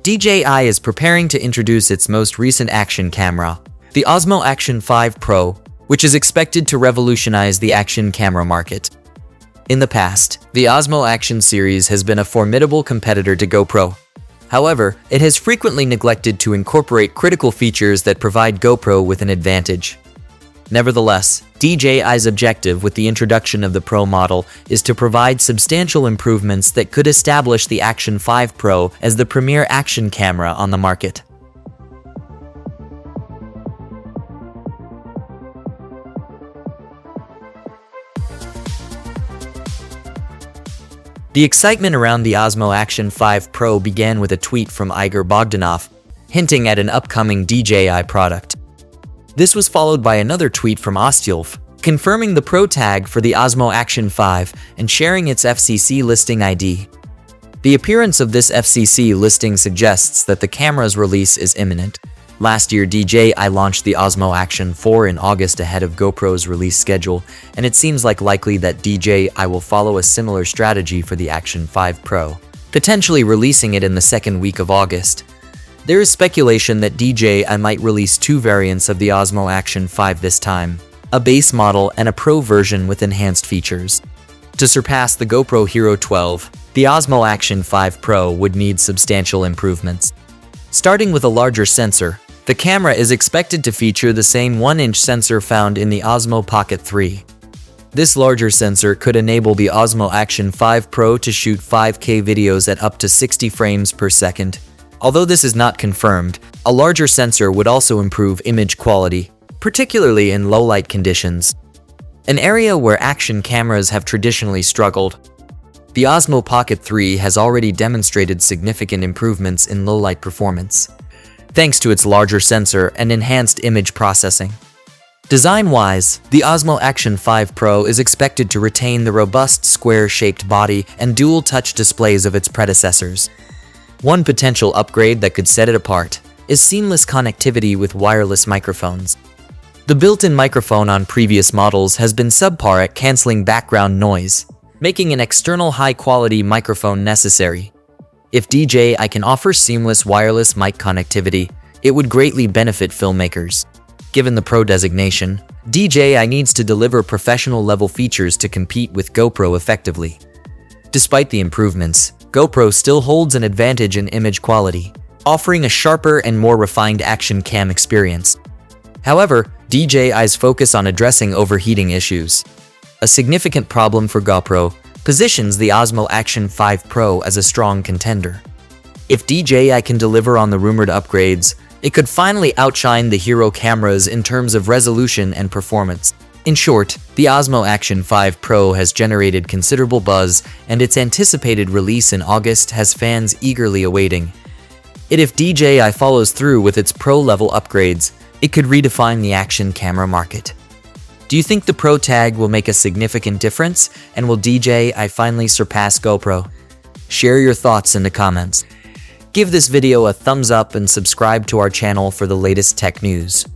DJI is preparing to introduce its most recent action camera, the Osmo Action 5 Pro, which is expected to revolutionize the action camera market. In the past, the Osmo Action series has been a formidable competitor to GoPro. However, it has frequently neglected to incorporate critical features that provide GoPro with an advantage. Nevertheless, DJI's objective with the introduction of the Pro model is to provide substantial improvements that could establish the Action 5 Pro as the premier action camera on the market. The excitement around the Osmo Action 5 Pro began with a tweet from Igor Bogdanov, hinting at an upcoming DJI product. This was followed by another tweet from Ostylf, confirming the Pro tag for the Osmo Action 5 and sharing its FCC listing ID. The appearance of this FCC listing suggests that the camera's release is imminent. Last year, DJI launched the Osmo Action 4 in August ahead of GoPro's release schedule, and it seems likely that DJI will follow a similar strategy for the Action 5 Pro, potentially releasing it in the second week of August. There is speculation that DJI might release two variants of the Osmo Action 5 this time, a base model and a Pro version with enhanced features. To surpass the GoPro Hero 12, the Osmo Action 5 Pro would need substantial improvements. Starting with a larger sensor, the camera is expected to feature the same 1-inch sensor found in the Osmo Pocket 3. This larger sensor could enable the Osmo Action 5 Pro to shoot 5K videos at up to 60 frames per second. Although this is not confirmed, a larger sensor would also improve image quality, particularly in low-light conditions, an area where action cameras have traditionally struggled. The Osmo Pocket 3 has already demonstrated significant improvements in low-light performance, thanks to its larger sensor and enhanced image processing. Design-wise, the Osmo Action 5 Pro is expected to retain the robust square-shaped body and dual-touch displays of its predecessors. One potential upgrade that could set it apart is seamless connectivity with wireless microphones. The built-in microphone on previous models has been subpar at canceling background noise, making an external high-quality microphone necessary. If DJI can offer seamless wireless mic connectivity, it would greatly benefit filmmakers. Given the Pro designation, DJI needs to deliver professional-level features to compete with GoPro effectively. Despite the improvements, GoPro still holds an advantage in image quality, offering a sharper and more refined action cam experience. However, DJI's focus on addressing overheating issues, a significant problem for GoPro, positions the Osmo Action 5 Pro as a strong contender. If DJI can deliver on the rumored upgrades, it could finally outshine the Hero cameras in terms of resolution and performance. In short, the Osmo Action 5 Pro has generated considerable buzz, and its anticipated release in August has fans eagerly awaiting it. If DJI follows through with its Pro-level upgrades, it could redefine the action camera market. Do you think the Pro tag will make a significant difference, and will DJI finally surpass GoPro? Share your thoughts in the comments. Give this video a thumbs up and subscribe to our channel for the latest tech news.